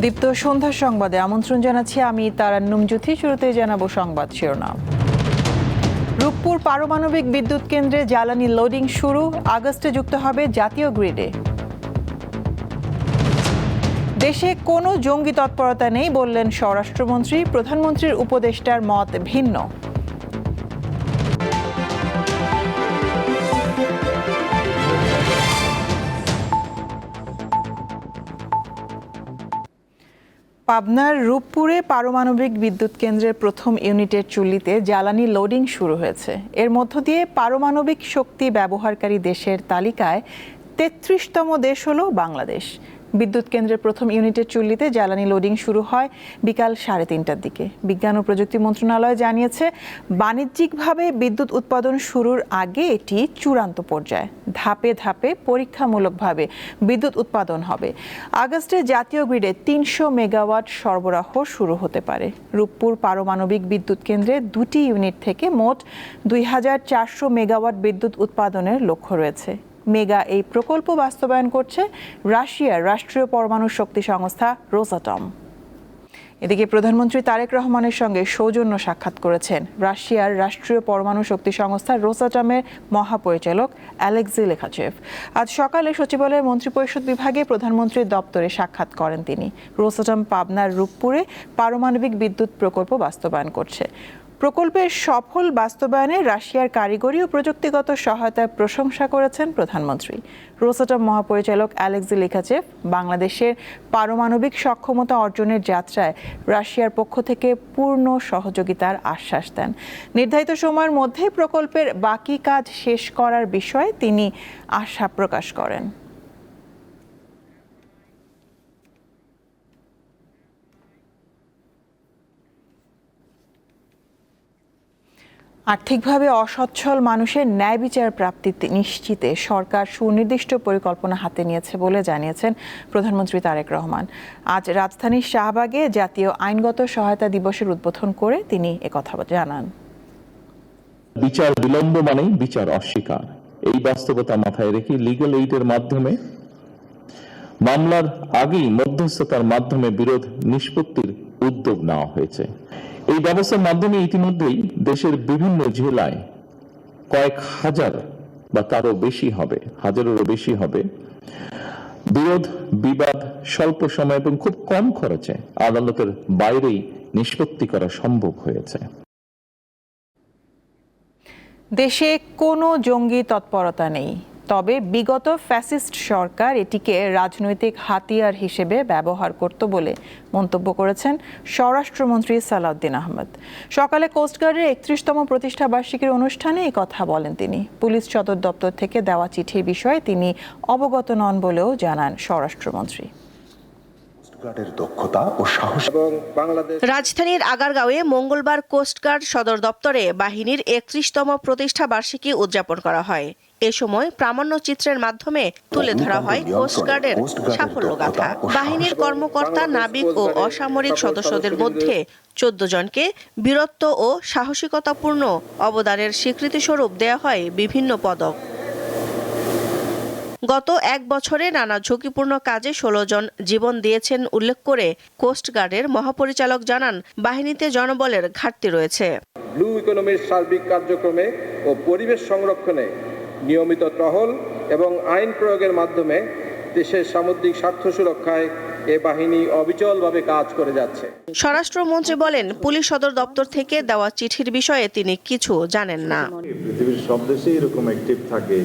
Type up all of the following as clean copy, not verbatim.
দীপ্ত সন্ধ্যা সংবাদে আমন্ত্রণ জানাচ্ছি আমি তারান্নুম জ্যোতি। শুরুতে জানাবো সংবাদ শিরোনাম। রূপপুর পারমাণবিক বিদ্যুৎ কেন্দ্রে জ্বালানি লোডিং শুরু, আগস্টে যুক্ত হবে জাতীয় গ্রিডে। দেশে কোনো জঙ্গি তৎপরতা নেই বললেন স্বরাষ্ট্রমন্ত্রী, প্রধানমন্ত্রীর উপদেষ্টার মত ভিন্ন। পাবনার রূপপুরে পারমাণবিক বিদ্যুৎ কেন্দ্রের প্রথম ইউনিটের চুল্লিতে জ্বালানি লোডিং শুরু হয়েছে। এর মধ্য দিয়ে পারমাণবিক শক্তি ব্যবহারকারী দেশের তালিকায় ৩৩তম দেশ হল বাংলাদেশ। বিদ্যুৎ কেন্দ্রের প্রথম ইউনিটের চুল্লিতে জ্বালানি লোডিং শুরু হয় বিকাল ৩:৩০টার দিকে। বিজ্ঞান ও প্রযুক্তি মন্ত্রণালয় জানিয়েছে, বাণিজ্যিকভাবে বিদ্যুৎ উৎপাদন শুরুর আগে এটি চূড়ান্ত পর্যায়ে। ধাপে ধাপে পরীক্ষামূলকভাবে বিদ্যুৎ উৎপাদন হবে। আগস্টে জাতীয় গ্রিডে ৩০০ মেগাওয়াট সরবরাহ শুরু হতে পারে। রূপপুর পারমাণবিক বিদ্যুৎ কেন্দ্রে ২টি ইউনিট থেকে মোট ২,৪০০ মেগাওয়াট বিদ্যুৎ উৎপাদনের লক্ষ্য রয়েছে। মেগা এই প্রকল্প বাস্তবায়ন করছে রাশিয়ার রাষ্ট্রীয় পরমাণু শক্তি সংস্থা রোসাটম। এদিকে প্রধানমন্ত্রী তারেক রহমানের সঙ্গে সৌজন্য সাক্ষাৎ করেছেন রাশিয়ার রাষ্ট্রীয় পরমাণু শক্তি সংস্থা রোসাটমের মহাপরিচালক অ্যালেক্সি লিখাচেভ। আজ সকালে সচিবালয়ের মন্ত্রিপরিষদ বিভাগে প্রধানমন্ত্রীর দপ্তরে সাক্ষাৎ করেন তিনি। রোসাটম পাবনার রূপপুরে পারমাণবিক বিদ্যুৎ প্রকল্প বাস্তবায়ন করছে। প্রকল্পের সফল বাস্তবায়নে রাশিয়ার কারিগরি ও প্রযুক্তিগত সহায়তার প্রশংসা করেছেন প্রধানমন্ত্রী। রোসাটম মহাপরিচালক অ্যালেক্সি লিখাচেভ বাংলাদেশের পারমাণবিক সক্ষমতা অর্জনের যাত্রায় রাশিয়ার পক্ষ থেকে পূর্ণ সহযোগিতার আশ্বাস দেন। নির্ধারিত সময়ের মধ্যে প্রকল্পের বাকি কাজ শেষ করার বিষয়ে তিনি আশা প্রকাশ করেন। আর্থিকভাবে অসচ্ছল মানুষের ন্যায় বিচার প্রাপ্তি নিশ্চিতে সরকার সুনির্দিষ্ট পরিকল্পনা হাতে নিয়েছে বলে জানিয়েছেন প্রধানমন্ত্রী তারেক রহমান। আজ রাজধানীর শাহবাগে জাতীয় আইনগত সহায়তা দিবসের উদ্বোধন করে তিনি একথা জানান। বিচার বিলম্ব মানেই বিচার অস্বীকার। এই বাস্তবতা মাথায় রেখে লিগ্যাল এইডের মাধ্যমে মামলার আগেই মধ্যস্থতার মাধ্যমে বিরোধ নিষ্পত্তির উদ্যোগ নেওয়া হয়েছে। এই ব্যবস্থার মাধ্যমে ইতিমধ্যেই দেশের বিভিন্ন জেলায় কয়েক হাজার বা তারও বেশি হবে, হাজারেরও বেশি হবে, বিরোধ বিবাদ স্বল্প সময় এবং খুব কম খরচে আদালতের বাইরেই নিষ্পত্তি করা সম্ভব হয়েছে। দেশে কোনো জঙ্গি তৎপরতা নেই, তবে বিগত ফ্যাসিস্ট সরকার এটিকে রাজনৈতিক হাতিয়ার হিসেবে ব্যবহার করত বলে মন্তব্য করেছেন স্বরাষ্ট্রমন্ত্রী সালাউদ্দিন আহমেদ। সকালে কোস্টগার্ডের ৩১তম প্রতিষ্ঠা বার্ষিকীর অনুষ্ঠানে এই কথা বলেন তিনি। পুলিশ সদর দপ্তর থেকে দেওয়া চিঠির বিষয়ে তিনি অবগত নন বলেও জানান স্বরাষ্ট্রমন্ত্রী। রাজধানীর আগারগাঁওয়ে মঙ্গলবার কোস্টগার্ড সদর দপ্তরে বাহিনীর ৩১তম প্রতিষ্ঠা বার্ষিকী উদযাপন করা হয়। এ সময় প্রামাণ্যচিত্রের মাধ্যমে তুলে ধরা হয় কোস্টগার্ডের সাফল্যগাথা। বাহিনীর কর্মকর্তা, নাবিক ও অসামরিক সদস্যদের মধ্যে ১৪ জনকে বীরত্ব ও সাহসিকতাপূর্ণ অবদানের স্বীকৃতিস্বরূপ দেয়া হয় বিভিন্ন পদক। গত এক বছরে নানা ঝুঁকিপূর্ণ কাজে ১৬ জন জীবন দিয়েছেন উল্লেখ করে কোস্টগার্ডের মহাপরিচালক জানান, বাহিনীতে জনবলের ঘাটতি রয়েছে। ব্লু ইকোনমির সার্বিক কার্যক্রমে ও পরিবেশ সংরক্ষণে নিয়মিত টহল এবং আইন প্রয়োগের মাধ্যমে দেশের সামুদ্রিক স্বার্থ সুরক্ষায় এ বাহিনী অবিচলভাবে কাজ করে যাচ্ছে। স্বরাষ্ট্রমন্ত্রী বলেন, পুলিশ সদর দপ্তর থেকে দেওয়া চিঠির বিষয়ে তিনি কিছু জানেন না। পৃথিবীর সব দেশেই এরকম অ্যাক্টিভ থাকে,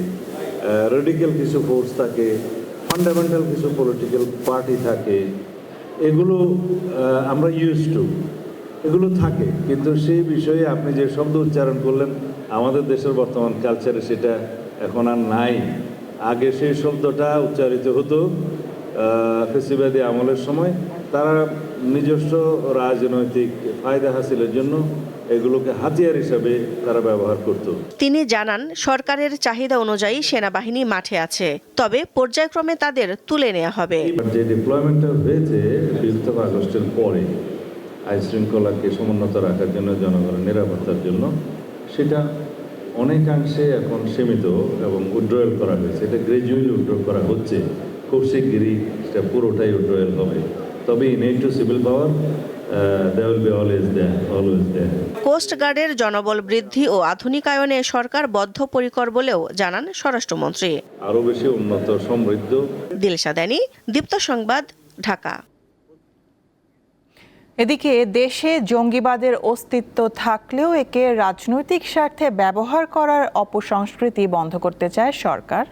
রেডিক্যাল কিছু ফোর্স থাকে, ফান্ডামেন্টাল কিছু পলিটিক্যাল পার্টি থাকে, এগুলো আমরা ইউজ টু, এগুলো থাকে। কিন্তু সেই বিষয়ে আপনি যে শব্দ উচ্চারণ করলেন, আমাদের দেশের বর্তমান কালচারে সেটা এখন আর নাই। আগে সেই শব্দটা উচ্চারিত হতো ফেসিবাদী আমলের সময়। তারা নিজস্ব রাজনৈতিক ফায়দা হাসিলের জন্য এগুলোকে হাতিয়ার হিসেবে তারা ব্যবহার করত। তিনি জানান, সরকারের চাহিদা অনুযায়ী সেনাবাহিনী মাঠে আছে, তবে পর্যায়ক্রমে তাদের তুলে নেওয়া হবে। যে ডিপ্লয়মেন্টটা হয়েছে ২০ আগস্টের পরে আইন শৃঙ্খলাকে সমুন্নত রাখার জন্য, জনগণের নিরাপত্তার জন্য, সেটা অনেকাংশে এখন সীমিত এবং উইথড্রয়াল করা হয়েছে। এটা গ্রাজুয়ালি উইথড্র করা হচ্ছে, খুব শিগগিরই সেটা পুরোটাই উইথড্রয়াল হবে। তবে in aid to civil power they will be always there. Coast গার্ডের জনবল বৃদ্ধি ও আধুনিকায়নে সরকার বদ্ধপরিকর বলেও জানান স্বরাষ্ট্রমন্ত্রী। আরো বেশি উন্নত সমৃদ্ধ। দিলশা দানি, দীপ্ত সংবাদ, ঢাকা। এদিকে দেশে জঙ্গিবাদের অস্তিত্ব থাকলেও একে রাজনৈতিক স্বার্থে ব্যবহার করার অপসংস্কৃতি বন্ধ করতে চায় সরকার।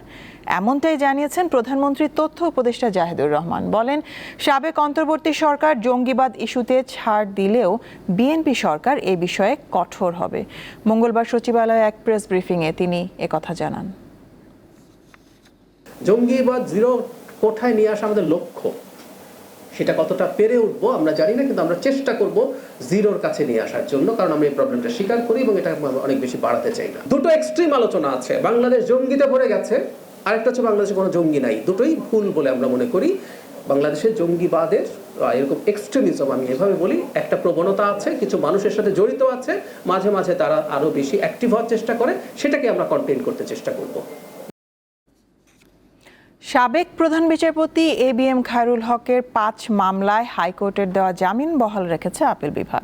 এমনটাই জানিয়েছেন প্রধানমন্ত্রীর তথ্য উপদেষ্টা জাহিদুর রহমান। বলেন, সাবেক অন্তর্বর্তী সরকার জঙ্গিবাদ ইস্যুতে ছাড় দিলেও বিএনপি সরকার এ বিষয়ে কঠোর হবে। মঙ্গলবার সচিবালয়ে এক প্রেস ব্রিফিংয়ে তিনি একথা জানান। জঙ্গিবাদ জিরো কোঠায় নিয়ে আসা আমাদের লক্ষ্য, সেটা কতটা পেরে উঠবো আমরা জানি না, কিন্তু আমরা চেষ্টা করব জিরোর কাছে নিয়ে আসার জন্য, কারণ আমরা এই প্রবলেমটা স্বীকার করি এবং এটা অনেক বেশি বাড়াতে চাই না। দুটো এক্সট্রিম আলোচনা আছে, বাংলাদেশ জঙ্গিতে ভরে গেছে, আরেকটা হচ্ছে বাংলাদেশে কোনো জঙ্গি নাই। দুটোই ভুল বলে আমরা মনে করি। বাংলাদেশের জঙ্গিবাদের এরকম এক্সট্রিমিজম, আমি এভাবে বলি, একটা প্রবণতা আছে, কিছু মানুষের সাথে জড়িত আছে, মাঝে মাঝে তারা আরো বেশি অ্যাক্টিভ হওয়ার চেষ্টা করে, সেটাকে আমরা কন্টেইন করতে চেষ্টা করব। সাবেক প্রধান বিচারপতি এবিএম খায়রুল হকের 5 মামলায় হাইকোর্টের দেওয়া জামিন বহাল রেখেছে আপিল বিভাগ।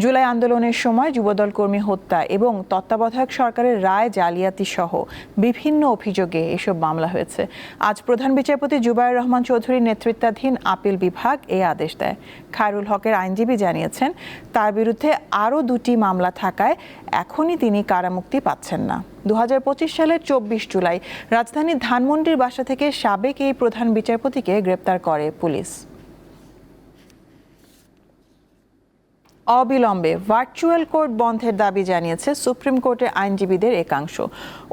জুলাই আন্দোলনের সময় যুবদল কর্মী হত্যা এবং তত্ত্বাবধায়ক সরকারের রায় জালিয়াতি সহ বিভিন্ন অভিযোগে এসব মামলা হয়েছে। আজ প্রধান বিচারপতি জুবায়ের রহমান চৌধুরীর নেতৃত্বাধীন আপিল বিভাগ এই আদেশ দেয়। খায়রুল হকের আইনজীবী জানিয়েছেন, তার বিরুদ্ধে আরও 2টি মামলা থাকায় এখনই তিনি কারামুক্তি পাচ্ছেন না। 2025 সালের 24 জুলাই রাজধানীর ধানমন্ডির বাসা থেকে সাবেক এই প্রধান বিচারপতিকে গ্রেপ্তার করে পুলিশ। অবিলম্বে ভার্চুয়াল কোর্ট বন্ধের দাবি জানিয়েছে সুপ্রিম কোর্টের আইনজীবীদের একাংশ।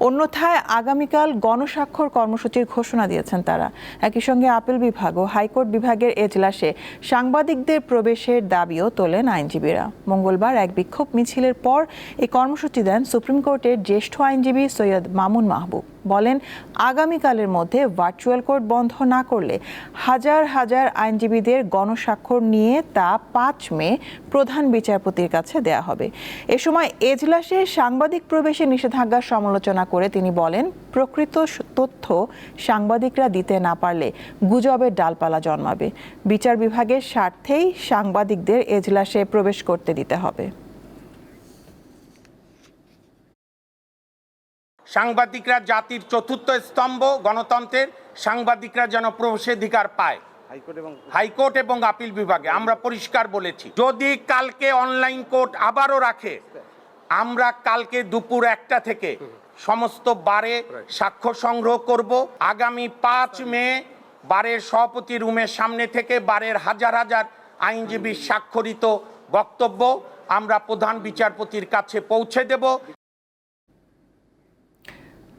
অন্যথায় আগামীকাল গণস্বাক্ষর কর্মসূচির ঘোষণা দিয়েছেন তারা। একই সঙ্গে আপিল বিভাগ ও হাইকোর্ট বিভাগের এজলাসে সাংবাদিকদের প্রবেশের দাবিও তোলেন আইনজীবীরা। মঙ্গলবার এক বিক্ষোভ মিছিলের পর এই কর্মসূচি দেন সুপ্রিম কোর্টের জ্যেষ্ঠ আইনজীবী সৈয়দ মামুন মাহবুব। বলেন, আগামীকালের মধ্যে ভার্চুয়াল কোর্ট বন্ধ না করলে হাজার হাজার আইনজীবীদের গণস্বাক্ষর নিয়ে তা 5 মে প্রধান বিচারপতির কাছে দেয়া হবে। এ সময় এজলাসে সাংবাদিক প্রবেশে নিষেধাজ্ঞার সমালোচনা করে তিনি বলেন, প্রকৃত তথ্য সাংবাদিকরা দিতে না পারলে গুজবের ডালপালা জন্মাবে। বিচার বিভাগের স্বার্থেই সাংবাদিকদের এজলাসে প্রবেশ করতে দিতে হবে। সাংবাদিকরা জাতির চতুর্থ স্তম্ভ, গণতন্ত্রের সাংবাদিকরা যেন প্রবেশাধিকার পায়। হাইকোর্ট এবং আপিল বিভাগে আমরা পরিষ্কার বলেছি, যদি কালকে অনলাইন কোর্ট আবারও রাখে, আমরা কালকে দুপুর 1টা থেকে সমস্ত বারে সাক্ষ্য সংগ্রহ করব। আগামী 5 মে বারের সভাপতি রুমের সামনে থেকে বারের হাজার হাজার আইনজীবীর স্বাক্ষরিত বক্তব্য আমরা প্রধান বিচারপতির কাছে পৌঁছে দেব।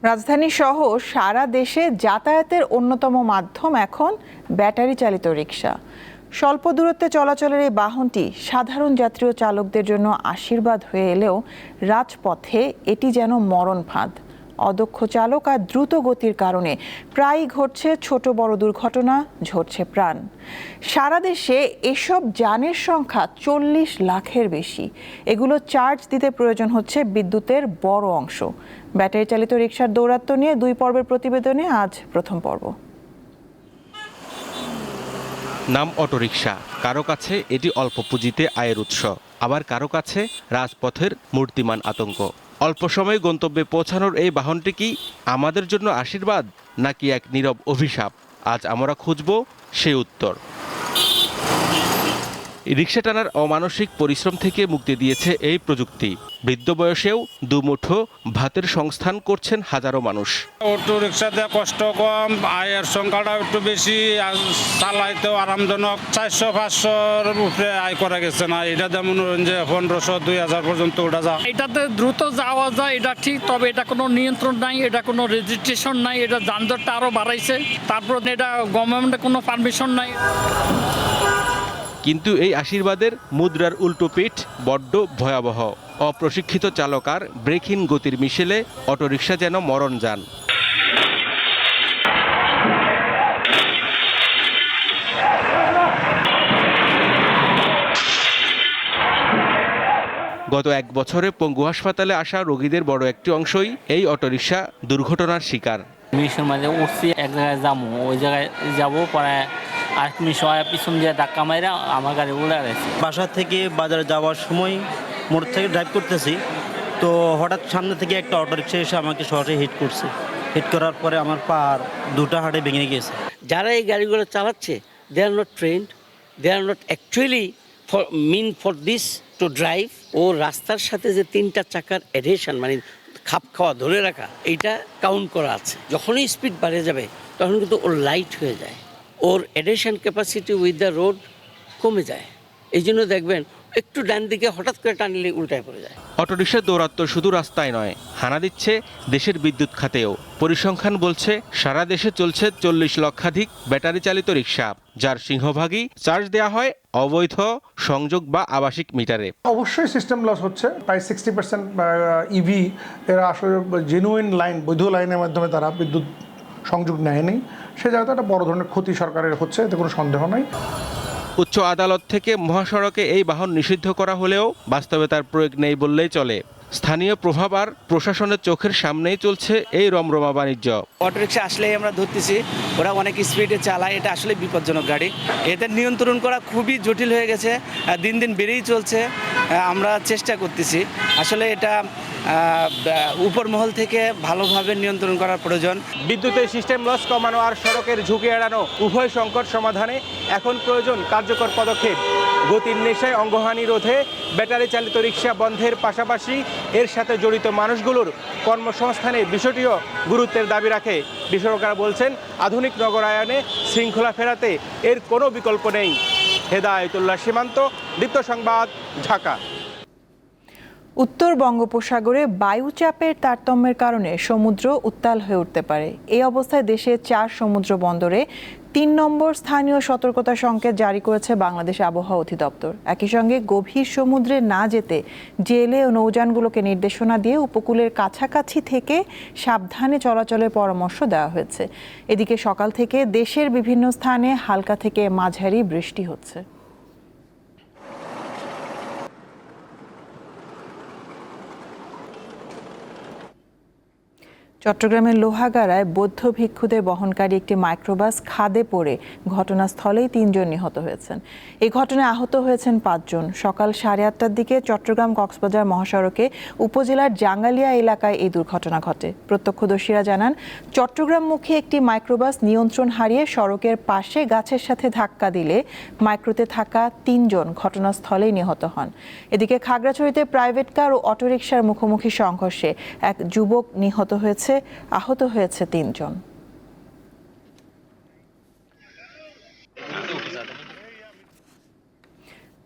রাজধানী সহ সারা দেশে যাতায়াতের অন্যতম মাধ্যম এখন ব্যাটারি চালিত রিক্সা। স্বল্প দূরত্বে চলাচলের এই বাহনটি সাধারণ যাত্রী ও চালকদের জন্য আশীর্বাদ হয়ে এলেও রাজপথে এটি যেন মরণ ফাঁদ। অদক্ষ চালক আর দ্রুত গতির কারণে প্রায়ই ঘটছে ছোট বড় দুর্ঘটনা, ঝরছে প্রাণ। সারা দেশে এসব যানের সংখ্যা 40 লাখের বেশি। এগুলো চার্জ দিতে প্রয়োজন হচ্ছে বিদ্যুতের বড় অংশ। ব্যাটারি চালিত রিকশার দৌরাত্ম্য নিয়ে 2 পর্বের প্রতিবেদনে আজ প্রথম পর্ব। নাম অটোরিকশা। কারো কাছে এটি অল্প পুঁজিতে আয়ের উৎস, আবার কারো কাছে রাজপথের মূর্তিমান আতঙ্ক। অল্প সময়ে গন্তব্যে পৌঁছানোর এই বাহনটি কি আমাদের জন্য আশীর্বাদ নাকি এক নীরব অভিশাপ? আজ আমরা খুঁজব সেই উত্তর। রিকশা টানার অমানসিক পরিশ্রম থেকে মুক্তি দিয়েছে এই প্রযুক্তি। বৃদ্ধ বয়সেও দুমুঠো ভাতের সংস্থান করছেন হাজারো মানুষ। অটো রিক্সাতে কষ্ট কম, আয়ের সংখ্যাটা একটু বেশি, চালাইতেও আরামজনক। 400-500 উপরে আয় করা গেছে না, এটা যেমন যে 1500-2000 পর্যন্ত ওটা যা। এটাতে দ্রুত যাওয়া যায়, এটা ঠিক, তবে এটা কোনো নিয়ন্ত্রণ নাই, এটা কোনো রেজিস্ট্রেশন নাই, এটা যানজটটা আরও বাড়াইছে। তারপর এটা গভর্নমেন্টের কোনো পারমিশন নাই। কিন্তু এই আশীর্বাদের মুদ্রার উল্টো পিঠ বড্ড ভয়াবহ। অপ্রশিক্ষিত চালক আর ব্রেকহীন গতির মিশেলে অটোরিকশা যেন মরণ যান। গত 1 বছরে পঙ্গু হাসপাতালে আসা রোগীদের বড় একটি অংশই এই অটোরিকশা দুর্ঘটনার শিকার। মিশন মাঝে উঠছি, এক জায়গায় যাবো, ওই জায়গায় যাবো, পরে আর তুমি সবাই পিছন দিয়ে ধাক্কা মাইরা আমার গাড়ি উড়ে গেছে। বাসা থেকে বাজারে যাওয়ার সময় মোটর থেকে ড্রাইভ করতেছি, তো হঠাৎ সামনে থেকে একটা অটো রিক্সা এসে আমাকে সরাসরি হিট করছে। হিট করার পরে আমার পা দুটো হাড়ে ভেঙে গিয়েছে। যারা এই গাড়িগুলো চালাচ্ছে, they are not trained, they are not actually for this to drive. ও রাস্তার সাথে যে 3টা চাকার অ্যাডহেশন মানে খাপ খাওয়া ধরে রাখা, এইটা কাউন্ট করা আছে। যখনই স্পিড বাড়ে যাবে তখন কিন্তু ওর লাইট হয়ে যায়, ওর adhesion capacity with the road কমে যায়। এই জন্য দেখবেন একটু ডান দিকে হঠাৎ করে টানলে উল্টায় পড়ে যায়। অটোরিকশার দৌরাত্ম্য শুধু রাস্তায় নয়, হানা দিচ্ছে দেশের বিদ্যুৎ খাতেও। পরিসংখ্যান বলছে সারা দেশে চলছে 40 লক্ষাধিক ব্যাটারি চালিত রিক্সা, যার সিংহভাগই চার্জ দেওয়া হয় অবৈধ সংযোগ বা আবাসিক মিটারে। অবশ্যই সিস্টেম লস হচ্ছে। প্রায় 60% ইভি এরা আসলে জেনুইন লাইন, বৈধ লাইনের মাধ্যমে তারা বিদ্যুৎ সংযোগ নেয়নি। সে জায়গাতে একটা বড় ধরনের ক্ষতি সরকারের হচ্ছে, এতে কোনো সন্দেহ নাই। উচ্চ আদালত থেকে মহাসড়কে এই বাহন নিষিদ্ধ করা হলেও বাস্তবে তার প্রয়োগ নেই বললেই চলে। স্থানীয় প্রভাব আর প্রশাসনের চোখের সামনেই চলছে এই রমরমা বাণিজ্য। অটোরিক্সা আসলেই আমরা ধরতেছি ওরা অনেক স্পিডে চালায়, এটা আসলে বিপজ্জনক গাড়ি। এতে নিয়ন্ত্রণ করা খুবই জটিল হয়ে গেছে, দিন দিন বেড়েই চলছে। আমরা চেষ্টা করতেছি, আসলে এটা উপর মহল থেকে ভালোভাবে নিয়ন্ত্রণ করার প্রয়োজন। বিদ্যুতের সিস্টেম লস কমানো আর সড়কের ঝুঁকি এড়ানো উভয় সংকট সমাধানে এখন প্রয়োজন কার্যকর পদক্ষেপ। গতির নেশায় অঙ্গহানি রোধে ব্যাটারি চালিত রিক্সা বন্ধের পাশাপাশি এর সাথে জড়িত মানুষগুলোর কর্মসংস্থানের বিষয়টিও গুরুত্বের দাবি রাখে। বিশেষজ্ঞরা বলছেন আধুনিক নগরায়নে শৃঙ্খলা ফেরাতে এর কোনো বিকল্প নেই। হেদায়েতুল্লাহ সীমান্ত, দীপ্ত সংবাদ, ঢাকা। উত্তর বঙ্গোপসাগরে বায়ুচাপের তারতম্যের কারণে সমুদ্র উত্তাল হয়ে উঠতে পারে। এই অবস্থায় দেশের 4 সমুদ্র বন্দরে 3 নম্বর স্থানীয় সতর্কতা সংকেত জারি করেছে বাংলাদেশ আবহাওয়া অধিদপ্তর। একই সঙ্গে গভীর সমুদ্রে না যেতে জেলে ও নৌযানগুলোকে নির্দেশনা দিয়ে উপকূলের কাছাকাছি থেকে সাবধানে চলাচলের পরামর্শ দেওয়া হয়েছে। এদিকে সকাল থেকে দেশের বিভিন্ন স্থানে হালকা থেকে মাঝারি বৃষ্টি হচ্ছে। চট্টগ্রামের লোহাগাড়ায় বৌদ্ধ ভিক্ষুদের বহনকারী একটি মাইক্রোবাস খাদে পড়ে ঘটনাস্থলেই 3 জন নিহত হয়েছেন। এই ঘটনায় আহত হয়েছেন 5 জন। সকাল 8:30টার দিকে চট্টগ্রাম কক্সবাজার মহাসড়কে উপজেলার জাঙ্গালিয়া এলাকায় এই দুর্ঘটনা ঘটে। প্রত্যক্ষদর্শীরা জানান, চট্টগ্রামমুখী একটি মাইক্রোবাস নিয়ন্ত্রণ হারিয়ে সড়কের পাশে গাছের সাথে ধাক্কা দিলে মাইক্রোতে থাকা 3 জন ঘটনাস্থলেই নিহত হন। এদিকে খাগড়াছড়িতে প্রাইভেট কার ও অটোরিকশার মুখোমুখি সংঘর্ষে এক যুবক নিহত হয়েছে, আহত হয়েছে 3 জন।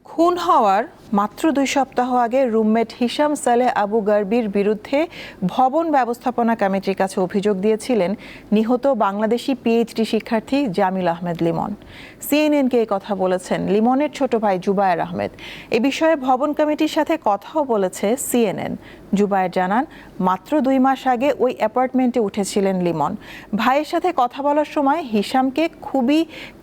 খুন হওয়ার মাত্র 2 সপ্তাহ আগে রুমমেট হিশাম সালেহ আবু গারবির বিরুদ্ধে ভবন ব্যবস্থাপনা কমিটির কাছে অভিযোগ দিয়েছিলেন নিহত বাংলাদেশি পিএইচডি শিক্ষার্থী জামিল আহমেদ লিমন। সিএনএনকে এই কথা বলেছেন লিমনের ছোট ভাই জুবায়ের আহমেদ। এ বিষয়ে ভবন কমিটির সাথে কথাও বলেছে সিএনএন। জুবায়ের জানান, মাত্র 2 মাস আগে ওই অ্যাপার্টমেন্টে উঠেছিলেন লিমন। ভাইয়ের সাথে কথা বলার সময় হিশামকে খুবই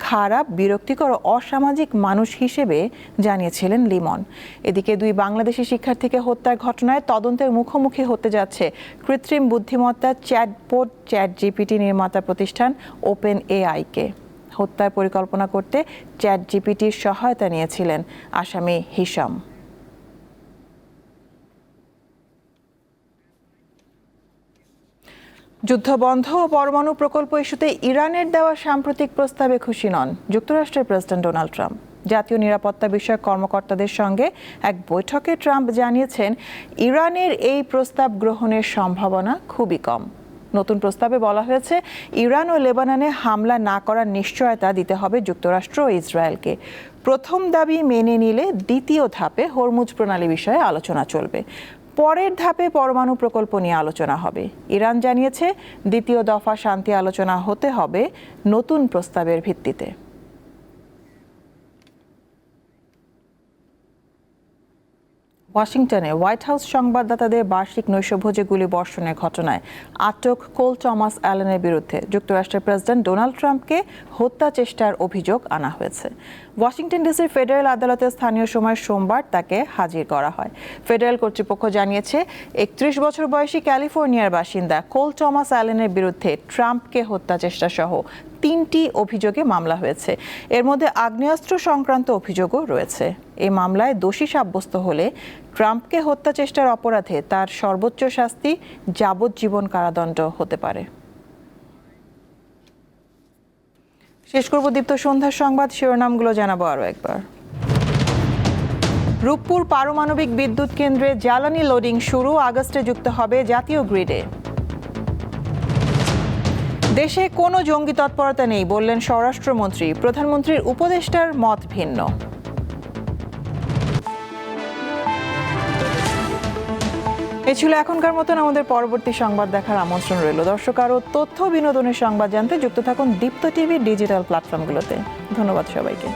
খারাপ, বিরক্তিকর ও অসামাজিক মানুষ হিসেবে জানিয়েছিলেন লিমন। এদিকে 2 বাংলাদেশি শিক্ষার্থীকে হত্যার ঘটনায় তদন্তের মুখোমুখি হতে যাচ্ছে কৃত্রিম বুদ্ধিমত্তা চ্যাটবোট চ্যাটজিপিটি নির্মাতা প্রতিষ্ঠান ওপেন এআইকে। হত্যার পরিকল্পনা করতে চ্যাটজিপিটির সহায়তা নিয়েছিলেন আসামি হিশাম। যুদ্ধবন্ধ ও পরমাণু প্রকল্প ইস্যুতে ইরানের দেওয়া সাম্প্রতিক প্রস্তাবে খুশি নন যুক্তরাষ্ট্রের প্রেসিডেন্ট ডোনাল্ড ট্রাম্প। জাতীয় নিরাপত্তা বিষয়ক কর্মকর্তাদের সঙ্গে এক বৈঠকে ট্রাম্প জানিয়েছেন, ইরানের এই প্রস্তাব গ্রহণের সম্ভাবনা খুবই কম। নতুন প্রস্তাবে বলা হয়েছে, ইরান ও লেবাননে হামলা না করার নিশ্চয়তা দিতে হবে যুক্তরাষ্ট্র ও ইসরায়েলকে। প্রথম দাবি মেনে নিলে দ্বিতীয় ধাপে হরমুজ প্রণালী বিষয়ে আলোচনা চলবে। পরের ধাপে পরমাণু প্রকল্প নিয়ে আলোচনা হবে। ইরান জানিয়েছে, দ্বিতীয় দফা শান্তি আলোচনা হতে হবে নতুন প্রস্তাবের ভিত্তিতে। ওয়াশিংটনে হোয়াইট হাউস সংবাদদাতাদের বার্ষিক নৈশভোজে গুলিবর্ষণের ঘটনায় আটক কোল টমাস অ্যালেনের বিরুদ্ধে যুক্তরাষ্ট্রের প্রেসিডেন্ট ডোনাল্ড ট্রাম্পকে হত্যা চেষ্টার অভিযোগ আনা হয়েছে। ওয়াশিংটন ডিসির ফেডারেল আদালতে স্থানীয় সময় সোমবার তাকে হাজির করা হয়। ফেডারেল কর্তৃপক্ষ জানিয়েছে 31 বছর বয়সী ক্যালিফোর্নিয়ার বাসিন্দা কোল টমাস অ্যালেনের বিরুদ্ধে ট্রাম্পকে হত্যা চেষ্টা সহ 3টি অভিযোগে মামলা হয়েছে। এর মধ্যে আগ্নেয়াস্ত্র সংক্রান্ত অভিযোগও রয়েছে। এই মামলায় দোষী সাব্যস্ত হলে ট্রাম্পকে হত্যা চেষ্টার অপরাধে তার সর্বোচ্চ শাস্তি যাবজ্জীবন কারাদণ্ড হতে পারে। শেষ করব দীপ্ত সন্ধ্যার সংবাদ, শিরোনামগুলো জানাবো আরও একবার। রূপপুর পারমাণবিক বিদ্যুৎ কেন্দ্রে জ্বালানি লোডিং শুরু, আগস্টে যুক্ত হবে জাতীয় গ্রিডে। দেশে কোনো জঙ্গি তৎপরতা নেই বললেন স্বরাষ্ট্রমন্ত্রী, প্রধানমন্ত্রীর উপদেষ্টার মত ভিন্ন। এ ছিল এখনকার মতন। আমাদের পরবর্তী সংবাদ দেখার আমন্ত্রণ রইল। দর্শক, আরও তথ্য বিনোদনের সংবাদ জানতে যুক্ত থাকুন দীপ্ত টিভির ডিজিটাল প্ল্যাটফর্মগুলোতে। ধন্যবাদ সবাইকে।